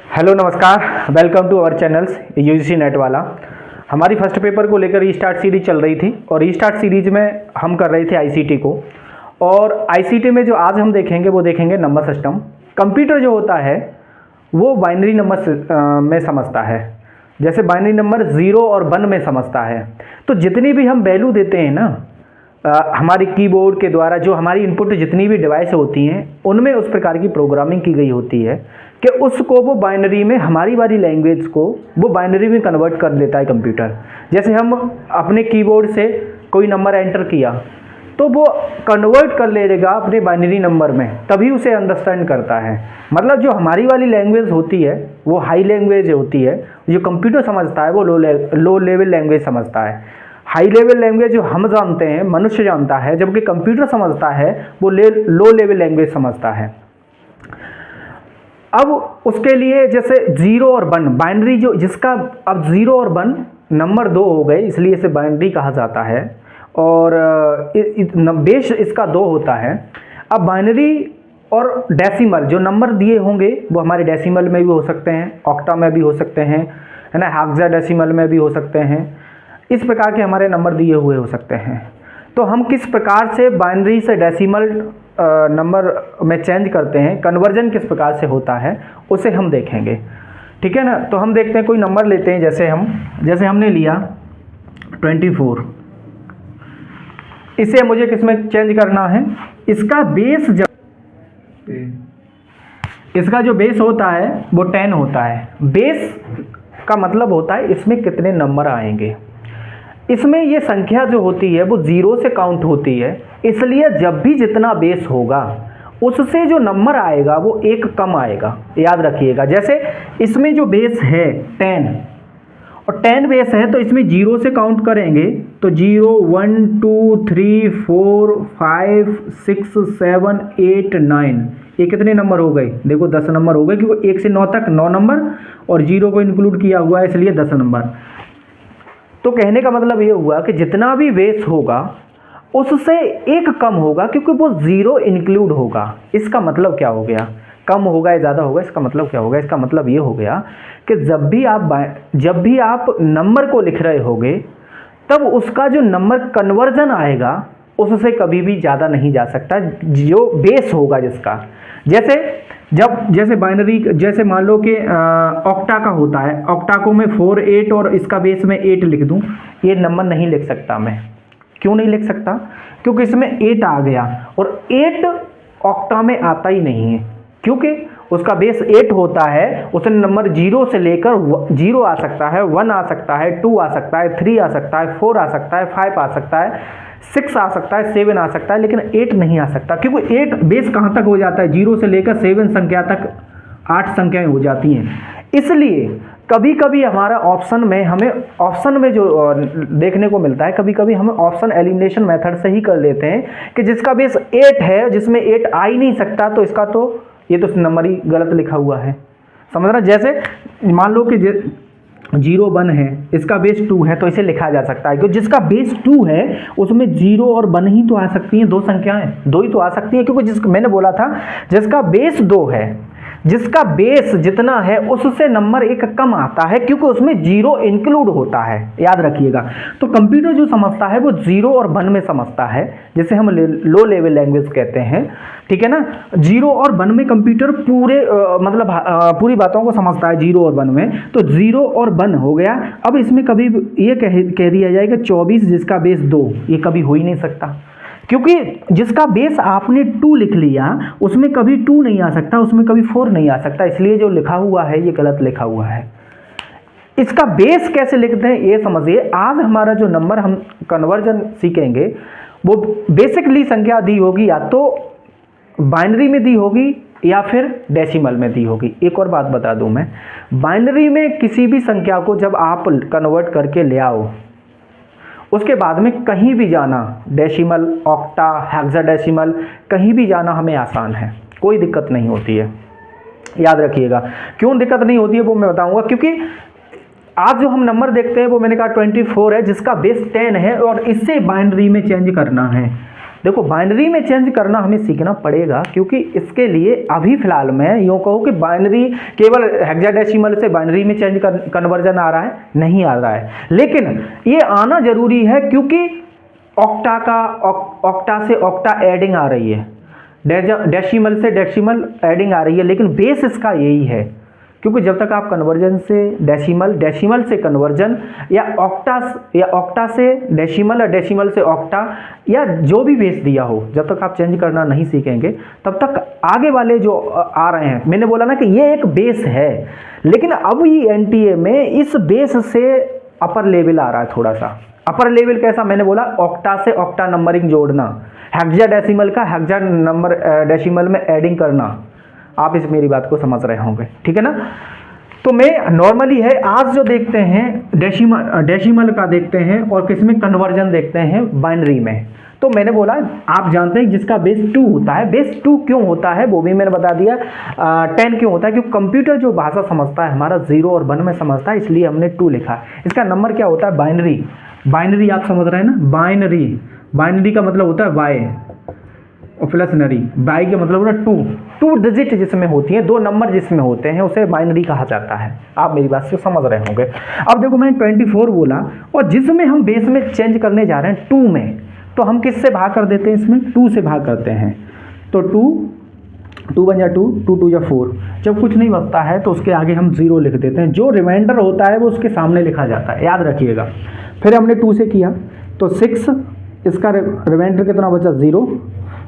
Hello नमस्कार, welcome to our channels UGC NET वाला। हमारी फर्स्ट पेपर को लेकर रीस्टार्ट सीरीज चल रही थी और रीस्टार्ट सीरीज में हम कर रहे थे आईसीटी को। और आईसीटी में जो आज हम देखेंगे वो देखेंगे नंबर सिस्टम। कंप्यूटर जो होता है वो बाइनरी नंबर में समझता है, जैसे बाइनरी नंबर 0 और 1 में समझता है। तो जितनी भी हम वैल्यू देते हैं ना हमारी कीबोर्ड के द्वारा, जो हमारी इनपुट जितनी भी डिवाइस होती हैं उनमें उस प्रकार की प्रोग्रामिंग की गई होती है कि उसको वो बाइनरी में, हमारी वाली लैंग्वेज को वो बाइनरी में कन्वर्ट कर देता है कंप्यूटर। जैसे हम अपने कीबोर्ड से कोई नंबर एंटर किया तो वो कन्वर्ट कर लेगा अपने बाइनरी नंबर में, तभी उसे अंडरस्टैंड करता है। मतलब जो हमारी वाली लैंग्वेज होती है वो हाई लैंग्वेज होती है, जो कंप्यूटर समझता है वो लो लेवल लैंग्वेज समझता है। हाई लेवल लैंग्वेज जो हम जानते हैं, मनुष्य जानता है, जबकि कंप्यूटर समझता है वो लो लेवल लैंग्वेज समझता है। अब उसके लिए जैसे 0 और 1 बाइनरी, जो जिसका अब 0 और 1 नंबर 2 हो गए, इसलिए इसे बाइनरी कहा जाता है। और बेस इसका 2 होता है। अब बाइनरी और डेसिमल जो नंबर दिए होंगे वो हमारे डेसिमल में भी हो सकते हैं, ऑक्टा में भी हो सकते हैं, है ना, हेक्साडेसिमल में भी हो सकते हैं। इस प्रकार के हमारे नंबर दिए हुए हो सकते हैं। तो हम किस प्रकार से बाइनरी से डेसिमल नंबर में चेंज करते हैं, कन्वर्जन किस प्रकार से होता है, उसे हम देखेंगे। ठीक है ना। तो हम देखते हैं, कोई नंबर लेते हैं, जैसे हमने लिया 24। इसे मुझे किस में चेंज करना है, इसका बेस इसका जो बेस होता है वो 10 होता है। बेस का मतलब होता है इसमें कितने नंबर आएंगे। इसमें ये संख्या जो होती है वो 0 से काउंट होती है, इसलिए जब भी जितना बेस होगा उससे जो नंबर आएगा वो 1 कम आएगा, याद रखिएगा। जैसे इसमें जो बेस है 10 और 10 बेस है तो इसमें 0 से काउंट करेंगे तो 0 1 2 3 4 5 6 7 8 9, ये कितने नंबर हो गए, देखो 10 नंबर हो गए, क्योंकि 1 से 9 तक 9 नंबर और 0 को इंक्लूड किया हुआ है, इसलिए 10 नंबर। तो कहने का मतलब ये हुआ कि जितना भी बेस होगा उससे 1 कम होगा, क्योंकि वो 0 इंक्लूड होगा। इसका मतलब क्या हो गया, कम होगा या ज़्यादा होगा, इसका मतलब क्या होगा, इसका मतलब ये हो गया कि जब भी आप नंबर को लिख रहे होगे तब उसका जो नंबर कन्वर्जन आएगा उससे कभी भी ज़्यादा नहीं जा सकता, जो बेस होगा जिसका। जैसे बाइनरी, जैसे मान लो कि ऑक्टा का होता है, ऑक्टा को मैं 4 8 और इसका बेस में 8 लिख दूं, ये नंबर नहीं लिख सकता मैं। क्यों नहीं लिख सकता, क्योंकि इसमें 8 आ गया और 8 ऑक्टा में आता ही नहीं है, क्योंकि उसका बेस 8 होता है। उसमें नंबर 0 से लेकर 0 आ सकता है, 1 आ सकता है, 2 आ सकता है, 3 आ सकता है, 4 आ सकता है, 5 आ सकता है, 6 आ सकता है, 7 आ सकता है, लेकिन 8 नहीं आ सकता, क्योंकि 8 बेस कहाँ तक हो जाता है, 0 से लेकर 7 संख्या तक 8 संख्याएं हो जाती हैं। इसलिए कभी कभी हमारा ऑप्शन में जो देखने को मिलता है, कभी कभी हम ऑप्शन एलिमिनेशन मेथड से ही कर लेते हैं कि जिसका बेस 8 है, जिसमें 8 आ ही नहीं सकता, तो इसका तो ये तो नंबर ही गलत लिखा हुआ है, समझ रहा। जैसे मान लो कि 0 1 है, इसका बेस 2 है, तो इसे लिखा जा सकता है, क्योंकि जिसका बेस 2 है उसमें 0 और 1 ही तो आ सकती हैं, 2 संख्याएं 2 ही तो आ सकती हैं, क्योंकि मैंने बोला था जिसका बेस 2 है, जिसका बेस जितना है उससे नंबर 1 कम आता है, क्योंकि उसमें 0 इंक्लूड होता है, याद रखिएगा। तो कंप्यूटर जो समझता है वो 0 और 1 में समझता है, जिसे हम लो लेवल लैंग्वेज कहते हैं। ठीक है ना। 0 और 1 में कंप्यूटर पूरी बातों को समझता है, 0 और 1 में। तो 0 और 1 हो गया। अब इसमें कभी ये कह दिया जाएगा 24 जिसका बेस 2, ये कभी हो ही नहीं सकता, क्योंकि जिसका बेस आपने 2 लिख लिया उसमें कभी 2 नहीं आ सकता, उसमें कभी 4 नहीं आ सकता, इसलिए जो लिखा हुआ है ये गलत लिखा हुआ है। इसका बेस कैसे लिखते हैं ये समझिए। आज हमारा जो नंबर हम कन्वर्जन सीखेंगे वो बेसिकली संख्या दी होगी या तो बाइनरी में दी होगी या फिर डेसिमल में दी होगी। एक और बात बता दूं मैं, बाइनरी में किसी भी संख्या को जब आप कन्वर्ट करके ले आओ, उसके बाद में कहीं भी जाना, डेसिमल, ऑक्टा, हेक्साडेसिमल, कहीं भी जाना हमें आसान है, कोई दिक्कत नहीं होती है, याद रखिएगा। क्यों दिक्कत नहीं होती है वो मैं बताऊंगा, क्योंकि आज जो हम नंबर देखते हैं वो मैंने कहा 24 है, जिसका बेस 10 है और इससे बाइनरी में चेंज करना है। देखो बाइनरी में चेंज करना हमें सीखना पड़ेगा, क्योंकि इसके लिए अभी फिलहाल मैं यूँ कहूँ कि बाइनरी केवल हेक्साडेसिमल से बाइनरी में चेंज कन्वर्जन आ रहा है, नहीं आ रहा है, लेकिन ये आना जरूरी है क्योंकि ऑक्टा से ऑक्टा एडिंग आ रही है, डेसिमल से डेसिमल एडिंग आ रही है, लेकिन बेस इसका यही है, क्योंकि जब तक आप कन्वर्जन से डेसिमल, डेसिमल से कन्वर्जन या ऑक्टा से डेसिमल या डेसिमल से ऑक्टा या जो भी बेस दिया हो, जब तक आप चेंज करना नहीं सीखेंगे तब तक आगे वाले जो आ रहे हैं, मैंने बोला ना कि ये एक बेस है, लेकिन अब ये एनटीए में इस बेस से अपर लेवल आ रहा है, थोड़ा सा अपर लेवल कैसा, मैंने बोला ऑक्टा से ऑक्टा नंबरिंग जोड़ना, हेक्साडेसिमल का हेक्सा नंबर डेसिमल में एडिंग करना। आप इस मेरी बात को समझ रहे होंगे, ठीक है ना। तो मैं नॉर्मली है आज जो देखते हैं डेसिमल का देखते हैं और किसमें कन्वर्जन देखते हैं, बाइनरी में। तो मैंने बोला आप जानते हैं जिसका बेस 2 होता है, बेस 2 क्यों होता है वो भी मैंने बता दिया, 10 क्यों होता है, क्योंकि कंप्यूटर जो भाषा समझता है हमारा 0 और 1 में समझता है, इसलिए हमने 2 लिखा। इसका नंबर क्या होता है, बाइनरी, बाइनरी आप समझ रहे हैं ना, बाइनरी, बाइनरी का मतलब होता है बाय और प्लस नरी, बाई का मतलब होता है 2 डिजिट जिसमें होती है, 2 नंबर जिसमें होते हैं उसे बाइनरी कहा जाता है। आप मेरी बात से समझ रहे होंगे। अब देखो मैंने 24 बोला और जिसमें हम बेस में चेंज करने जा रहे हैं 2 में, तो हम किससे भाग कर देते हैं, इसमें 2 से भाग करते हैं, तो 2 बन जा 2, 2 या 4, जब कुछ नहीं बचता है तो उसके आगे हम 0 लिख देते हैं, जो रिमाइंडर होता है वो उसके सामने लिखा जाता है, याद रखिएगा। फिर हमने 2 से किया तो 6, इसका रिमाइंडर कितना बचा, 0।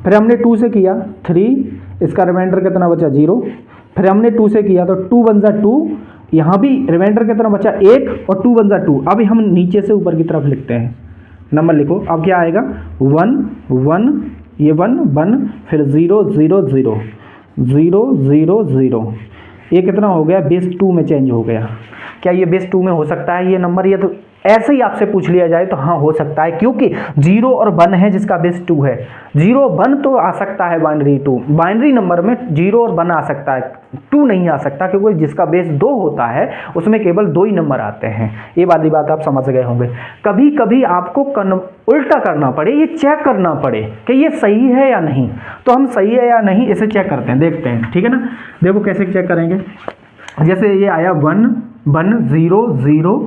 फिर हमने 2 से किया 3, इसका रिमाइंडर कितना बचा, 0। फिर हमने 2 से किया तो 2 बन जा 2, यहाँ भी रिमाइंडर कितना बचा, 1 और 2 बन जा 2। अभी हम नीचे से ऊपर की तरफ लिखते हैं, नंबर लिखो। अब क्या आएगा, 1 1, ये 1 1, फिर 0 0 0 0 0 0, ये कितना हो गया, बेस 2 में चेंज हो गया। क्या ये बेस 2 में हो सकता है ये नंबर, ये तो ऐसे ही आपसे पूछ लिया जाए तो हाँ हो सकता है, क्योंकि 0 और 1 है जिसका बेस 2 है, 0 1 तो आ सकता है बाइनरी 2, बाइनरी नंबर में 0 और 1 आ सकता है, 2 नहीं आ सकता, क्योंकि जिसका बेस 2 होता है उसमें केवल 2 ही नंबर आते हैं। ये वाली बात आप समझ गए होंगे। कभी कभी आपको उल्टा करना पड़े, ये चेक करना पड़े कि ये सही है या नहीं, तो हम सही है या नहीं इसे चेक करते हैं, देखते हैं, ठीक है ना। देखो कैसे चेक करेंगे, जैसे ये आया 1 1 0 0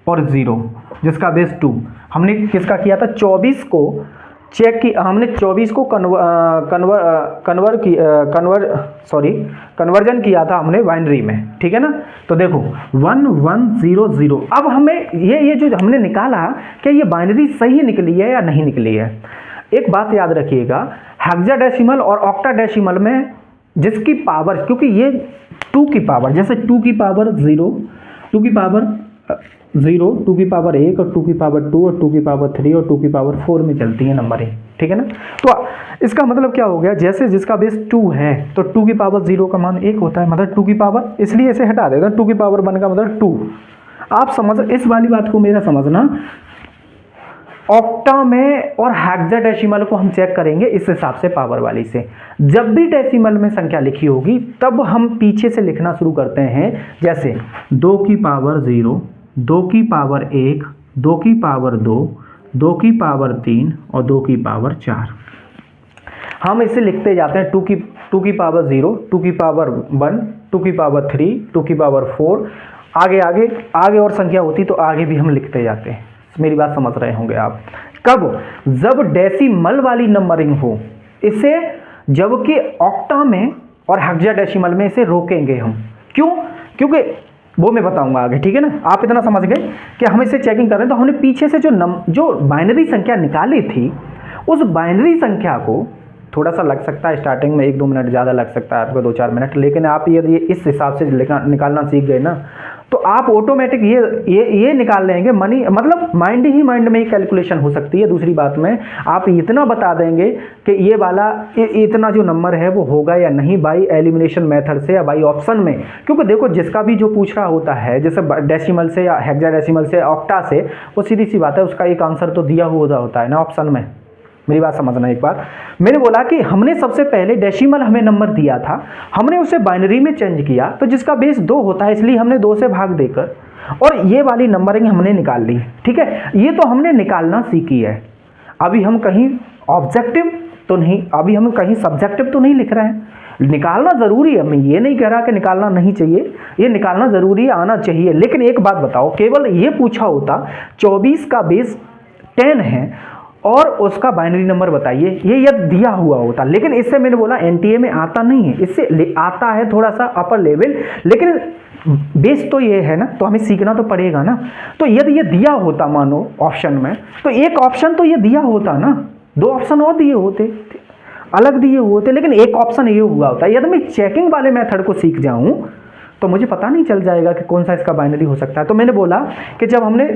और 0 जिसका बेस 2, हमने किसका किया था, 24 को चेक की, हमने 24 को कन्वर्जन किया था हमने बाइनरी में, ठीक है ना। तो देखो 1 1 0 0, अब हमें ये जो हमने निकाला क्या ये बाइनरी सही निकली है या नहीं निकली है। एक बात याद रखिएगा, हेक्साडेसिमल और ऑक्टाडेसिमल में जिसकी पावर, क्योंकि ये 2 की पावर, जैसे 2 की पावर 0, 2 की पावर 0, 2 की पावर 1 और 2 की पावर 2 और 2 की पावर 3 और 2 की पावर 4 में चलती है नंबरिंग, ठीक है ना। तो इसका मतलब क्या हो गया, जैसे जिसका बेस 2 है तो 2 की पावर 0 का मान 1 होता है, मतलब 2 की पावर, इसलिए इसे हटा देगा, 2 की पावर 1 का मतलब 2। आप समझ, इस वाली बात को मेरा समझना, ऑक्टा में और हेक्साडेसिमल को हम चेक करेंगे इस हिसाब से पावर वाली से। जब भी डेसिमल में संख्या लिखी होगी तब हम पीछे से लिखना शुरू करते हैं, जैसे 2 की पावर 0, 2 की पावर 1, 2 की पावर 2, 2 की पावर 3 और 2 की पावर 4। हम इसे लिखते जाते हैं, 2 की पावर 0, 2 की पावर 1, 2 की पावर 3, 2 की पावर 4, आगे आगे आगे और संख्या होती तो आगे भी हम लिखते जाते हैं। मेरी बात समझ रहे होंगे आप। कब, जब डेसिमल वाली नंबरिंग हो, इसे जबकि ऑक्टा में और हेक्साडेसिमल में इसे रोकेंगे हम। क्यों, क्योंकि वो मैं बताऊंगा आगे, ठीक है ना। आप इतना समझ गए कि हम इसे चेकिंग कर रहे हैं, तो हमने पीछे से जो बाइनरी संख्या निकाली थी, उस बाइनरी संख्या को थोड़ा सा लग सकता है स्टार्टिंग में 1-2 मिनट ज़्यादा लग सकता है आपको, 2-4 मिनट, लेकिन आप यदि इस हिसाब से निकालना सीख गए ना तो आप ऑटोमेटिक ये निकाल लेंगे। मनी मतलब माइंड ही माइंड में ही कैलकुलेशन हो सकती है। दूसरी बात में आप इतना बता देंगे कि ये वाला इतना जो नंबर है वो होगा या नहीं बाई एलिमिनेशन मेथड से या बाई ऑप्शन में, क्योंकि देखो जिसका भी जो पूछ रहा होता है, जैसे डेसिमल से या हेक्साडेसिमल से ऑक्टा से, वो सीधी सी बात है उसका एक आंसर तो दिया हुआ होता है ना ऑप्शन में। मेरी बात समझना एक बार, मैंने बोला कि हमने सबसे पहले डेसिमल हमें नंबर दिया था, हमने उसे बाइनरी में चेंज किया, तो जिसका बेस 2 होता है इसलिए हमने 2 से भाग देकर और ये वाली नंबरिंग हमने निकाल ली, ठीक है। ये तो हमने निकालना सीखी है। अभी हम कहीं ऑब्जेक्टिव तो नहीं, अभी हम कहीं सब्जेक्टिव तो नहीं लिख रहे हैं, निकालना ज़रूरी है, मैं ये नहीं कह रहा कि निकालना नहीं चाहिए, ये निकालना ज़रूरी है, आना चाहिए। लेकिन एक बात बताओ, केवल ये पूछा होता 24 का बेस 10 है और उसका बाइनरी नंबर बताइए, ये यदि दिया हुआ होता। लेकिन इससे मैंने बोला एनटीए में आता नहीं है, इससे आता है थोड़ा सा अपर लेवल, लेकिन बेस तो ये है ना, तो हमें सीखना तो पड़ेगा ना। तो यदि ये दिया होता मानो ऑप्शन में, तो एक ऑप्शन तो ये दिया होता ना, 2 ऑप्शन और दिए होते, अलग दिए होते, लेकिन एक ऑप्शन ये हुआ होता। यदि मैं चेकिंग वाले मेथड को सीख जाऊं तो मुझे पता नहीं चल जाएगा कि कौन सा इसका बाइनरी हो सकता है। तो मैंने बोला कि जब हमने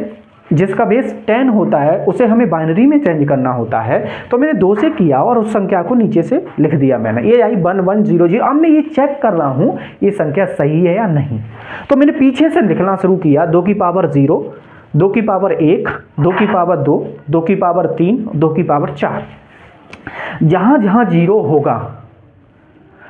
जिसका बेस 10 होता है उसे हमें बाइनरी में चेंज करना होता है, तो मैंने 2 से किया और उस संख्या को नीचे से लिख दिया मैंने, ये आई 1100। अब मैं ये चेक कर रहा हूँ ये संख्या सही है या नहीं। तो मैंने पीछे से लिखना शुरू किया, 2 की पावर 0, 2 की पावर 1, 2 की पावर 2, 2 की पावर 3, 2 की पावर 4। जहाँ जहाँ जीरो होगा,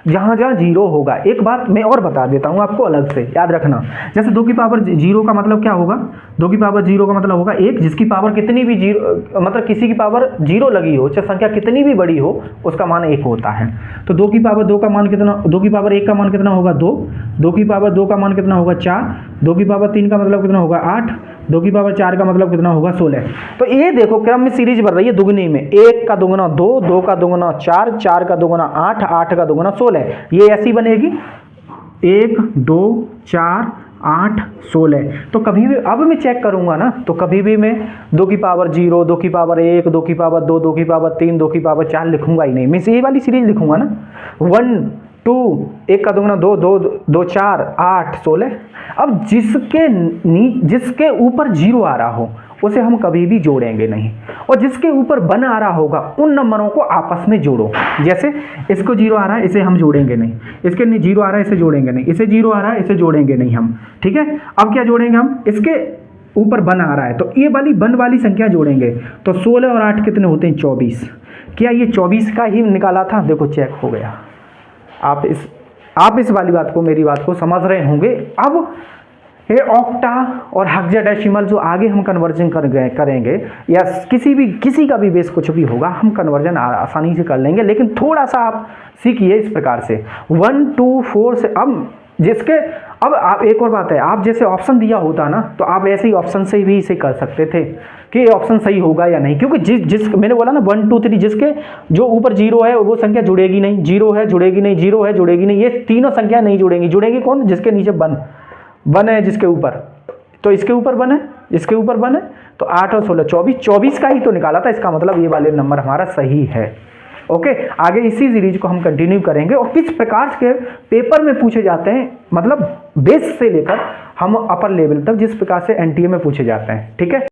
जहाँ जहाँ जीरो होगा, एक बात मैं और बता देता हूँ आपको अलग से, याद रखना। जैसे 2 की पावर 0 का मतलब क्या होगा, 2 की पावर 0 का मतलब होगा 1, जिसकी पावर कितनी भी 0, मतलब किसी की पावर 0 लगी हो, चाहे संख्या कितनी भी बड़ी हो, उसका मान 1 होता है। तो 2 की पावर 2 का मान कितना, 2 की पावर 1 का मान कितना होगा 2, 2 की पावर 2 का मान कितना होगा 4, 2 की पावर 3 का मतलब कितना होगा 8, 2 की पावर 4 का मतलब कितना होगा 16। तो ये देखो क्रम में सीरीज बढ़ रही है दुगनी में, 1 का दुगना 2, 2 का दुगना 4, 4 का दुगना 8, 8 का दुगना 16। ये ऐसी बनेगी 1 2 4 8 16। तो कभी भी अब मैं चेक करूंगा ना, तो कभी भी मैं 2 की पावर 0, 2 की पावर 1, 2 की पावर 2, 2 की पावर 3, 2 की पावर 4 लिखूंगा ही नहीं, मैं ये वाली सीरीज लिखूंगा ना, 1 2, 1 का दुगना 2, 2 2 4 8 16। अब जिसके ऊपर 0 आ रहा हो उसे हम कभी भी जोड़ेंगे नहीं, और जिसके ऊपर 1 आ रहा होगा उन नंबरों को आपस में जोड़ो। जैसे इसको 0 आ रहा है, इसे हम जोड़ेंगे नहीं, इसके 0 आ रहा है, इसे जोड़ेंगे नहीं, इसे 0 आ रहा है, इसे जोड़ेंगे नहीं हम, ठीक है। अब क्या जोड़ेंगे हम, इसके ऊपर 1 आ रहा है तो ये वाली 1 वाली संख्या जोड़ेंगे। तो 16 और 8 कितने होते हैं 24। क्या ये 24 का ही निकाला था, देखो चेक हो गया। आप इस वाली बात को, मेरी बात को समझ रहे होंगे। अब ये ऑक्टा और हेक्साडेसिमल जो आगे हम कन्वर्जन करेंगे, या किसी का भी बेस कुछ भी होगा, हम कन्वर्जन आसानी से कर लेंगे। लेकिन थोड़ा सा आप सीखिए इस प्रकार से 1 2 4 से। अब आप एक और बात है, आप जैसे ऑप्शन दिया होता ना, तो आप ऐसे ही ऑप्शन से भी इसे कर सकते थे कि ये ऑप्शन सही होगा या नहीं। क्योंकि जिस मैंने बोला ना 1 2 3, जिसके जो ऊपर 0 है वो संख्या जुड़ेगी नहीं, 0 है जुड़ेगी नहीं, 0 है जुड़ेगी नहीं, ये तीनों संख्या नहीं जुड़ेंगी। जुड़ेंगी कौन, जिसके नीचे 1 है, जिसके ऊपर, तो इसके ऊपर 1 है, इसके ऊपर 1 है, तो 8 और 16 24 का ही तो निकाला था। इसका मतलब ये वाले नंबर हमारा सही है। ओके, आगे इसी सीरीज को हम कंटिन्यू करेंगे और किस प्रकार के पेपर में पूछे जाते हैं, मतलब बेस से लेकर हम अपर लेवल तक जिस प्रकार से एनटीए में पूछे जाते हैं, ठीक है।